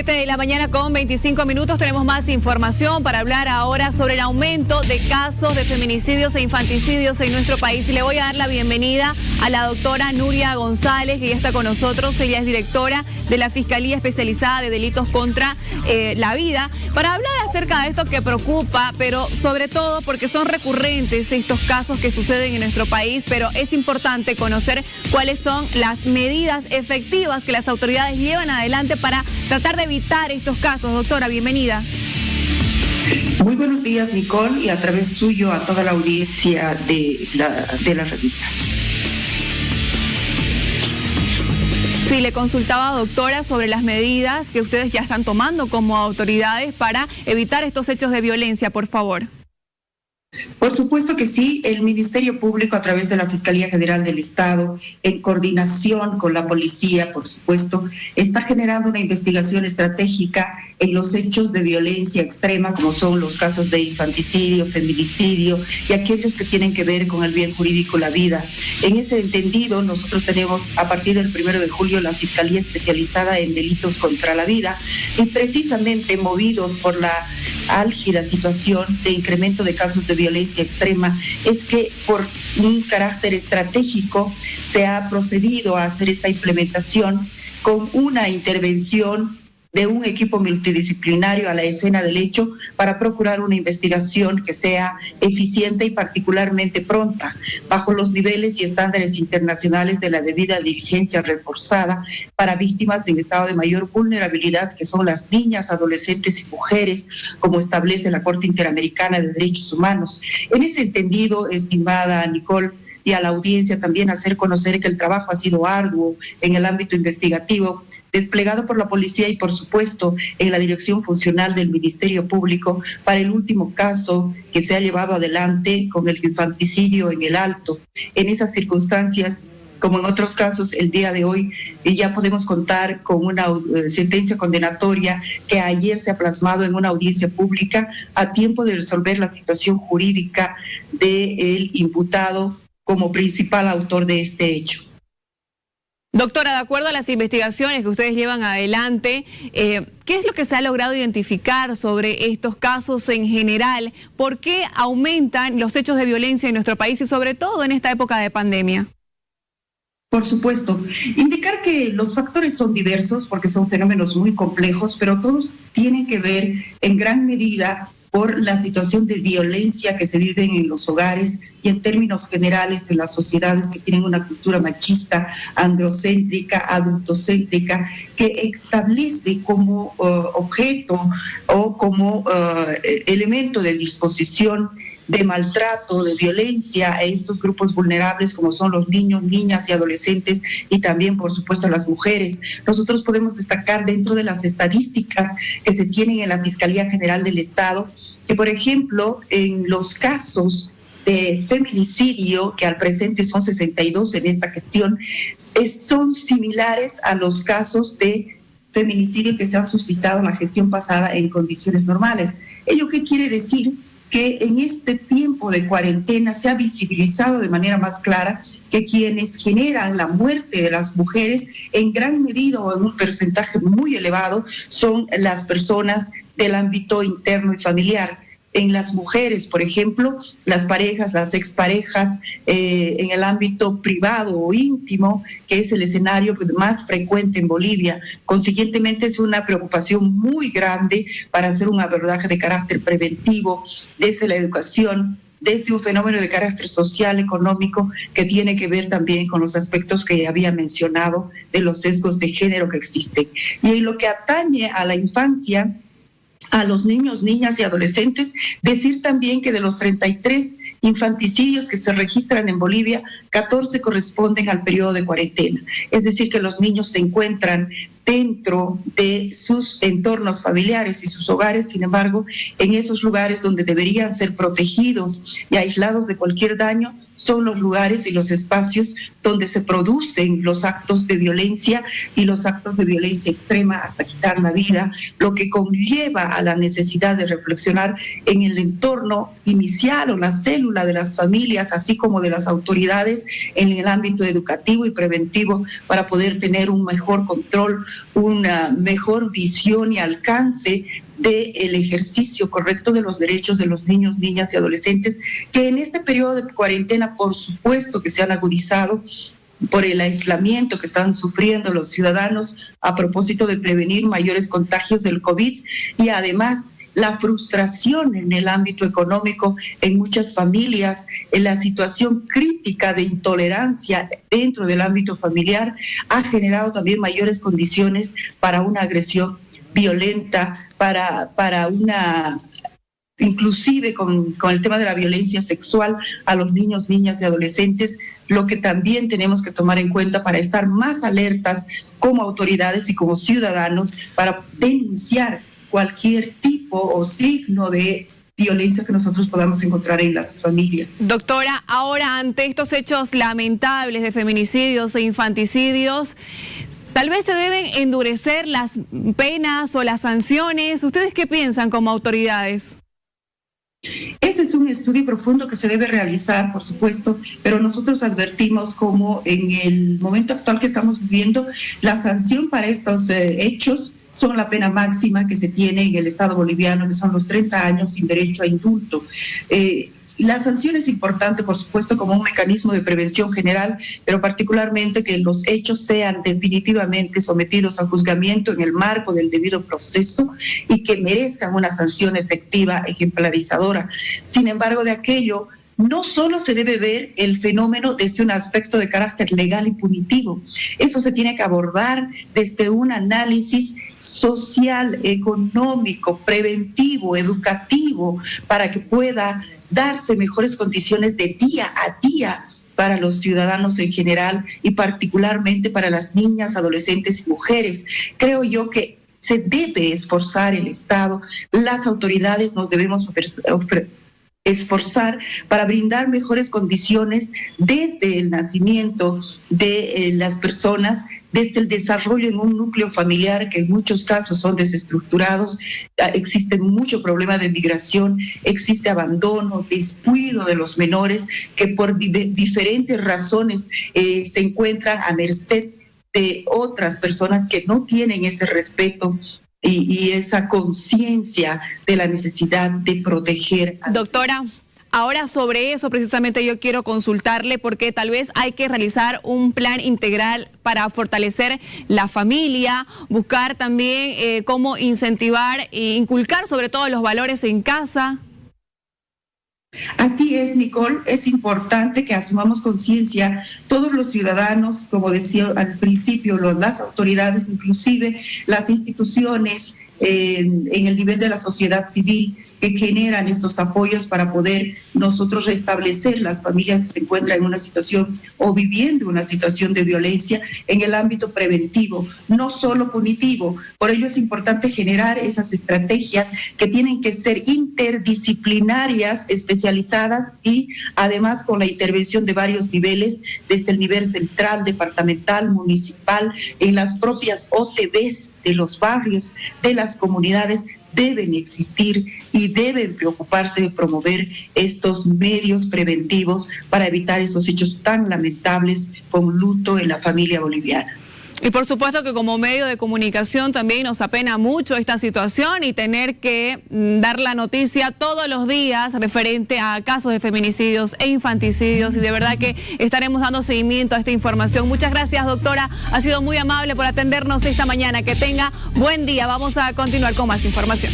7 de la mañana con 25 minutos. Tenemos más información para hablar ahora sobre el aumento de casos de feminicidios e infanticidios en nuestro país. Y le voy a dar la bienvenida a la doctora Nuria González, que ya está con nosotros. Ella es directora de la Fiscalía Especializada de Delitos contra la Vida, para hablar acerca de esto que preocupa, pero sobre todo porque son recurrentes estos casos que suceden en nuestro país, pero es importante conocer cuáles son las medidas efectivas que las autoridades llevan adelante para tratar de evitar estos casos. Doctora, bienvenida. Muy buenos días, Nicole, y a través suyo a toda la audiencia de la revista. Sí, le consultaba, doctora, sobre las medidas que ustedes ya están tomando como autoridades para evitar estos hechos de violencia, por favor. Por supuesto que sí. El Ministerio Público, a través de la Fiscalía General del Estado, en coordinación con la policía, por supuesto, está generando una investigación estratégica en los hechos de violencia extrema, como son los casos de infanticidio, feminicidio y aquellos que tienen que ver con el bien jurídico, la vida. En ese entendido, nosotros tenemos a partir del 1 de julio la Fiscalía Especializada en Delitos contra la Vida, y precisamente movidos por la álgida situación de incremento de casos de violencia extrema, es que por un carácter estratégico se ha procedido a hacer esta implementación con una intervención de un equipo multidisciplinario a la escena del hecho para procurar una investigación que sea eficiente y particularmente pronta, bajo los niveles y estándares internacionales de la debida diligencia reforzada para víctimas en estado de mayor vulnerabilidad, que son las niñas, adolescentes y mujeres, como establece la Corte Interamericana de Derechos Humanos. En ese entendido, estimada Nicole, y a la audiencia también hacer conocer que el trabajo ha sido arduo en el ámbito investigativo, desplegado por la policía y, por supuesto, en la dirección funcional del Ministerio Público para el último caso que se ha llevado adelante con el infanticidio en El Alto. En esas circunstancias, como en otros casos, el día de hoy ya podemos contar con una sentencia condenatoria que ayer se ha plasmado en una audiencia pública a tiempo de resolver la situación jurídica del imputado como principal autor de este hecho. Doctora, de acuerdo a las investigaciones que ustedes llevan adelante, ¿qué es lo que se ha logrado identificar sobre estos casos en general? ¿Por qué aumentan los hechos de violencia en nuestro país y sobre todo en esta época de pandemia? Por supuesto, indicar que los factores son diversos porque son fenómenos muy complejos, pero todos tienen que ver en gran medida por la situación de violencia que se vive en los hogares y en términos generales en las sociedades que tienen una cultura machista, androcéntrica, adultocéntrica, que establece como objeto o como elemento de disposición de maltrato, de violencia a estos grupos vulnerables como son los niños, niñas y adolescentes, y también, por supuesto, a las mujeres. Nosotros podemos destacar dentro de las estadísticas que se tienen en la Fiscalía General del Estado que, por ejemplo, en los casos de feminicidio, que al presente son 62 en esta gestión, son similares a los casos de feminicidio que se han suscitado en la gestión pasada en condiciones normales. ¿Ello qué quiere decir? Que en este tiempo de cuarentena se ha visibilizado de manera más clara que quienes generan la muerte de las mujeres en gran medida o en un porcentaje muy elevado son las personas del ámbito interno y familiar. En las mujeres, por ejemplo, las parejas, las exparejas, en el ámbito privado o íntimo, que es el escenario más frecuente en Bolivia. Consiguientemente, es una preocupación muy grande para hacer un abordaje de carácter preventivo desde la educación, desde un fenómeno de carácter social, económico, que tiene que ver también con los aspectos que había mencionado de los sesgos de género que existen. Y en lo que atañe a la infancia, a los niños, niñas y adolescentes, decir también que de los 33 infanticidios que se registran en Bolivia, 14 corresponden al periodo de cuarentena. Es decir, que los niños se encuentran dentro de sus entornos familiares y sus hogares, sin embargo, en esos lugares donde deberían ser protegidos y aislados de cualquier daño, son los lugares y los espacios donde se producen los actos de violencia y los actos de violencia extrema hasta quitar la vida, lo que conlleva a la necesidad de reflexionar en el entorno inicial o la célula de las familias, así como de las autoridades en el ámbito educativo y preventivo, para poder tener un mejor control, una mejor visión y alcance del ejercicio correcto de los derechos de los niños, niñas y adolescentes, que en este periodo de cuarentena, por supuesto que se han agudizado por el aislamiento que están sufriendo los ciudadanos a propósito de prevenir mayores contagios del COVID, y además la frustración en el ámbito económico en muchas familias, en la situación crítica de intolerancia dentro del ámbito familiar, ha generado también mayores condiciones para una agresión violenta, para una, inclusive con el tema de la violencia sexual a los niños, niñas y adolescentes, lo que también tenemos que tomar en cuenta para estar más alertas como autoridades y como ciudadanos para denunciar cualquier tipo o signo de violencia que nosotros podamos encontrar en las familias. Doctora, ahora ante estos hechos lamentables de feminicidios e infanticidios, tal vez se deben endurecer las penas o las sanciones. ¿Ustedes qué piensan como autoridades? Ese es un estudio profundo que se debe realizar, por supuesto, pero nosotros advertimos como en el momento actual que estamos viviendo, la sanción para estos hechos son la pena máxima que se tiene en el Estado boliviano, que son los 30 años sin derecho a indulto. La sanción es importante, por supuesto, como un mecanismo de prevención general, pero particularmente que los hechos sean definitivamente sometidos a juzgamiento en el marco del debido proceso y que merezcan una sanción efectiva, ejemplarizadora. Sin embargo, de aquello no solo se debe ver el fenómeno desde un aspecto de carácter legal y punitivo. Eso se tiene que abordar desde un análisis social, económico, preventivo, educativo, para que pueda darse mejores condiciones de día a día para los ciudadanos en general y particularmente para las niñas, adolescentes y mujeres. Creo yo que se debe esforzar el Estado, las autoridades nos debemos esforzar para brindar mejores condiciones desde el nacimiento de las personas, desde el desarrollo en un núcleo familiar que en muchos casos son desestructurados, existe mucho problema de migración, existe abandono, descuido de los menores que por diferentes razones se encuentran a merced de otras personas que no tienen ese respeto y esa conciencia de la necesidad de proteger a Doctora, ahora sobre eso precisamente yo quiero consultarle, porque tal vez hay que realizar un plan integral para fortalecer la familia, buscar también cómo incentivar e inculcar sobre todo los valores en casa. Así es, Nicole, es importante que asumamos conciencia todos los ciudadanos, como decía al principio, las autoridades, inclusive las instituciones en el nivel de la sociedad civil, que generan estos apoyos para poder nosotros restablecer las familias que se encuentran en una situación o viviendo una situación de violencia en el ámbito preventivo, no solo punitivo. Por ello es importante generar esas estrategias que tienen que ser interdisciplinarias, especializadas y además con la intervención de varios niveles, desde el nivel central, departamental, municipal, en las propias OTBs de los barrios, de las comunidades, deben existir y deben preocuparse de promover estos medios preventivos para evitar esos hechos tan lamentables con luto en la familia boliviana. Y por supuesto que como medio de comunicación también nos apena mucho esta situación y tener que dar la noticia todos los días referente a casos de feminicidios e infanticidios, y de verdad que estaremos dando seguimiento a esta información. Muchas gracias, doctora, ha sido muy amable por atendernos esta mañana. Que tenga buen día. Vamos a continuar con más información.